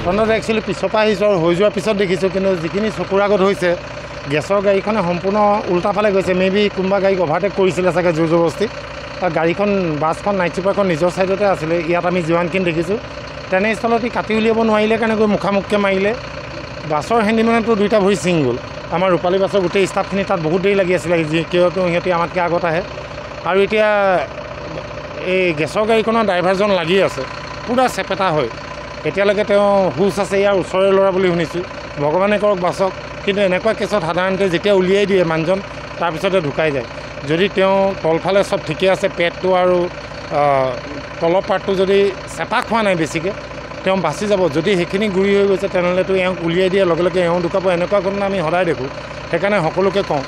ঘটনাটো একচুৱেলি পিছৰ পৰা আহিছোঁ আৰু হৈ যোৱাৰ পিছত দেখিছোঁ, কিন্তু যিখিনি চকুৰ আগত হৈছে গেছৰ গাড়ীখনে সম্পূৰ্ণ উল্টা ফালে গৈছে। মেবি কোনোবা গাড়ীক অভাৰটেক কৰিছিলে চাগে জোৰ জবস্তি। গাড়ীখন বাছখন নাইট ছুপাৰখন নিজৰ ছাইডতে আছিলে। ইয়াত আমি যিমানখিনি দেখিছোঁ তেনেস্থলত কাটি উলিয়াব নোৱাৰিলে কাৰণে গৈ মুখামুখিকৈ মাৰিলে। বাছৰ হেণ্ডিমেনতো দুইটা ভৰি ছিঙি গ'ল। আমাৰ ৰূপালী বাছৰ গোটেই ষ্টাফখিনি তাত বহুত দেৰি লাগি আছিলে, কিয় সিহঁতি আমাতকৈ আগত আহে। আৰু এতিয়া এই গেছৰ গাড়ীখনৰ ড্ৰাইভাৰজন লাগি আছে, পূৰা চেপেটা হয়। এতিয়ালৈকে তেওঁ হুচ আছে, ইয়াৰ ওচৰৰে ল'ৰা বুলি শুনিছোঁ। ভগৱানে কৰক বাছক। কিন্তু এনেকুৱা কেছত সাধাৰণতে যেতিয়া উলিয়াই দিয়ে মানুহজন তাৰপিছতে ঢুকাই যায়। যদি তেওঁ তলফালে চব ঠিকে আছে, পেটটো আৰু তলৰ পাৰ্টটো যদি চেপা খোৱা নাই বেছিকৈ, তেওঁ বাচি যাব। যদি সেইখিনি গুৰি হৈ গৈছে তেনেহ'লেতো এওঁক উলিয়াই দিয়াৰ লগে লগে এওঁ ঢুকাব। এনেকুৱা ঘটনা আমি সদায় দেখোঁ। সেইকাৰণে সকলোকে কওঁ,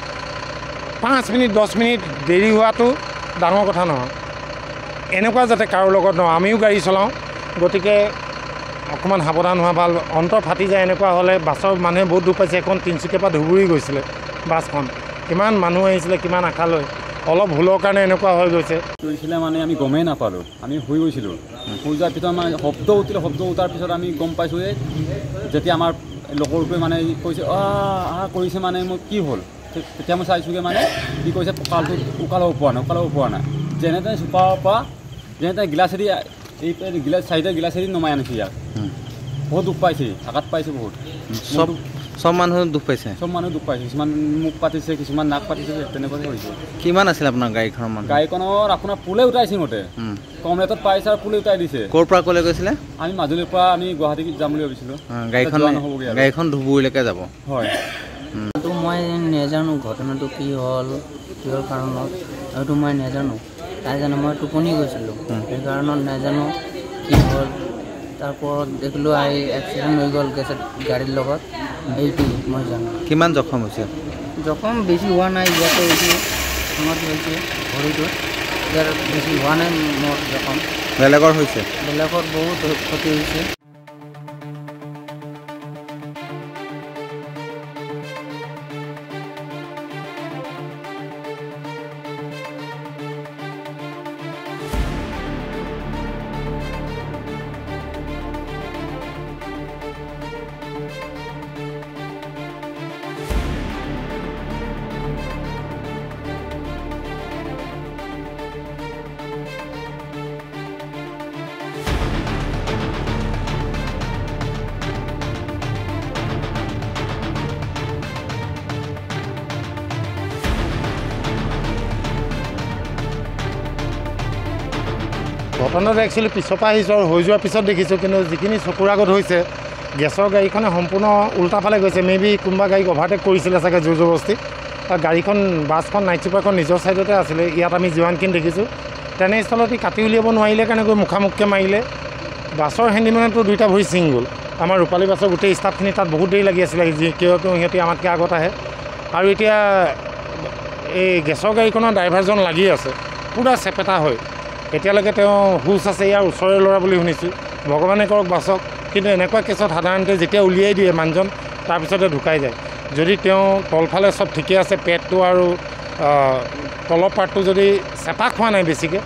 5 মিনিট 10 মিনিট দেৰি হোৱাটো ডাঙৰ কথা নহয়। এনেকুৱা যাতে কাৰো লগত নহয়। আমিও গাড়ী চলাওঁ, গতিকে অকণমান সাৱধান হোৱা ভাল। অন্তৰ ফাটি যায় এনেকুৱা হ'লে। বাছৰ মানুহে বহুত দুখ পাইছে। এখন তিনিচুকীয়াৰ পৰা ধুবুৰী গৈছিলে বাছখন, কিমান মানুহ আহিছিলে, কিমান আশালৈ। অলপ ভুলৰ কাৰণে এনেকুৱা হৈ গৈছে। কৰিছিলে মানে আমি গমেই নাপালোঁ। আমি শুই গৈছিলোঁ। শুই যোৱাৰ পিছত মানে শব্দ উঠিলে। শব্দ উঠাৰ পিছত আমি গম পাইছোঁ যেতিয়া আমাৰ লগৰটোৱে মানে কৈছে কৰিছে মানে মোৰ কি হ'ল। তেতিয়া মই চাইছোঁগৈ মানে কি কৈছে, কঁকালটো উকালাব পৰা নাই। যেনে তেনে চুপাৰৰ পৰা যেনে তেনে গিলাচেদি চাৰিটা গিলাচেদি নমাই আনিছে ইয়াক। বহুত দুখ পাইছে, আঘাত পাইছে বহুত। সব মানুহ দুখ পাইছে। সব মানুহ দুখ পাইছে। কিছুমান মুখ পাতিছে, কিছুমান নাক পাতিছে, তেনেকুৱাকৈ হৈছে। কিমান আছিল আপোনাৰ গাড়ীখনৰ মানুহ? গাড়ীখনৰ আপোনাৰ পুলে উঠাইছে মতে। কম ৰেটত পাইছে আৰু পুলে উঠাই দিছে। ক'ৰ পৰা ক'লৈ গৈছিলে? আমি মাজুলীৰ পৰা আমি গুৱাহাটী যাম বুলি ভাবিছিলোঁ। গাড়ীখন ধুবুৰীলৈকে যাব। হয়। মই নাজানো ঘটনাটো কি হ'ল, কিহৰ কাৰণত, সেইটো মই নাজানো। তাই জানো মই টোপনি গৈছিলোঁ, সেই কাৰণত নাজানো কি হ'ল। তারপর দেখলো অ্যাক্সিডেন্ট হয়ে গেল গেছে গাড়ির লগত, এইটুকু মই জানো। কিমান জখম হৈছে? জখম বেশি হওয়া নাই, ইয়াতে হয়েছে আমার হয়েছে ভৰিটোত, ইয়াৰ বেশি হোৱা নাই মোৰ জখম। বেলেগৰ হৈছে? বেলেগৰ বহুত ক্ষতি হৈছে। ঘটনাটো একচুৱেলি পিছৰ পৰা আহিছোঁ আৰু হৈ যোৱাৰ পিছত দেখিছোঁ, কিন্তু যিখিনি চকুৰ আগত হৈছে গেছৰ গাড়ীখনে সম্পূৰ্ণ উল্টা ফালে গৈছে। মেবি কোনোবা গাড়ীক অভাৰটেক কৰিছিলে চাগে জোৰ জবস্তি। গাড়ীখন বাছখন নাইট ছুপাৰখন নিজৰ ছাইডতে আছিলে। ইয়াত আমি যিমানখিনি দেখিছোঁ তেনেস্থলত কাটি উলিয়াব নোৱাৰিলে কাৰণে গৈ মুখামুখিকৈ মাৰিলে। বাছৰ হেণ্ডিমেনতো দুইটা ভৰি ছিঙি গ'ল। আমাৰ ৰূপালী বাছৰ গোটেই ষ্টাফখিনি তাত বহুত দেৰি লাগি আছিলে, কিয় সিহঁতি আমাতকৈ আগত আহে। আৰু এতিয়া এই গেছৰ গাড়ীখনৰ ড্ৰাইভাৰজন লাগি আছে, পূৰা চেপেটা হয়। এতিয়ালৈকে তেওঁ হুচ আছে, ইয়াৰ ওচৰৰে ল'ৰা বুলি শুনিছোঁ। ভগৱানে কৰক বাছক। কিন্তু এনেকুৱা কেছত সাধাৰণতে যেতিয়া উলিয়াই দিয়ে মানুহজন তাৰপিছতে ঢুকাই যায়। যদি তেওঁ তলফালে চব ঠিকে আছে, পেটটো আৰু তলৰ পাৰ্টটো যদি চেপা খোৱা নাই বেছিকৈ,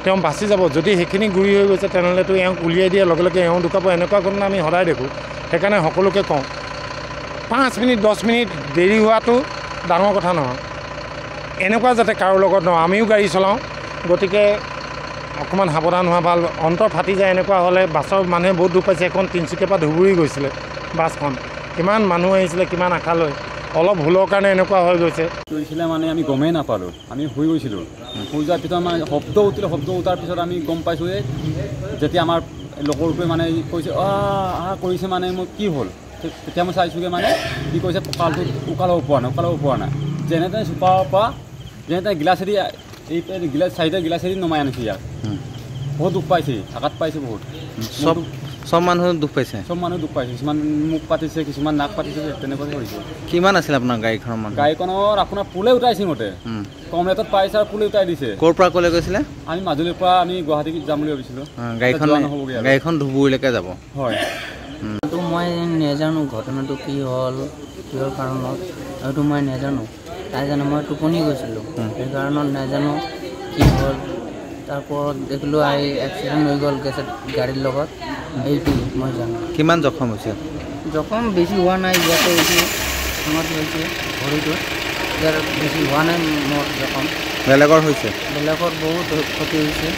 তেওঁ বাচি যাব। যদি সেইখিনি গুৰি হৈ গৈছে তেনেহ'লেতো এওঁক উলিয়াই দিয়াৰ লগে লগে এওঁ ঢুকাব। এনেকুৱা ঘটনা আমি সদায় দেখোঁ। সেইকাৰণে সকলোকে কওঁ, 5 মিনিট 10 মিনিট দেৰি হোৱাটো ডাঙৰ কথা নহয়। এনেকুৱা যাতে কাৰো লগত নহয়। আমিও গাড়ী চলাওঁ, গতিকে অকণমান সাৱধান হোৱা ভাল। অন্তৰ ফাটি যায় এনেকুৱা হ'লে। বাছৰ মানুহে বহুত দুখ পাইছে। এখন তিনিচুকীয়াৰ পৰা ধুবুৰী গৈছিলে বাছখন, কিমান মানুহ আহিছিলে, কিমান আশালৈ। অলপ ভুলৰ কাৰণে এনেকুৱা হৈ গৈছে। কৰিছিলে মানে আমি গমেই নাপালোঁ। আমি শুই গৈছিলোঁ। শুই যোৱাৰ পিছত মানে শব্দ উঠিলে। শব্দ উঠাৰ পিছত আমি গম পাইছোঁ যেতিয়া আমাৰ লগৰটোৱে মানে কৈছে কৰিছে মানে মোৰ কি হ'ল। তেতিয়া মই চাইছোঁগৈ মানে কি কৈছে, কঁকালটো উকালাব পৰা নাই। যেনে তেনে চুপাৰৰ পৰা যেনে তেনে গিলাচেদি চাৰিটা গিলাচেদি নমাই আনিছে ইয়াক। বহুত দুখ পাইছে, আঘাত পাইছে বহুত। সব মানুহ দুখ পাইছে? সব মানুহ দুখ পাইছে। কিছুমান মুখ পাতিছে, কিছুমান নাক পাতিছে, তেনেকুৱাকৈ হৈছে। কিমান আছিল আপোনাৰ গাড়ীখনৰ মানুহ? গাড়ীখনৰ আপোনাৰ পুলে উঠাইছে মতে। কম ৰেটত পাইছে আৰু পুলে উঠাই দিছে। ক'ৰ পৰা ক'লৈ গৈছিলে? আমি মাজুলীৰ পৰা আমি গুৱাহাটী যাম বুলি ভাবিছিলোঁ। গাড়ীখন ধুবুৰীলৈকে যাব। হয়। মই নাজানো ঘটনাটো কি হ'ল, কিহৰ কাৰণত, সেইটো মই নাজানো। তাই জানো মই টোপনি গৈছিলোঁ, সেই কাৰণত নাজানো কি হ'ল। তারপর দেখলো অ্যাক্সিডেন্ট হয়ে গেল গেছে গাড়ির লগত, এইটো মই জানো। কিমান জখম হৈছে? জখম বেছি হোৱা নাই, ইয়াতে এইটো ভাঙত হৈছে ভৰিটো, ইয়াৰ বেছি হোৱা নাই মোৰ জখম। বেলেগৰ হৈছে? বেলেগৰ বহুত ক্ষতি হৈছে।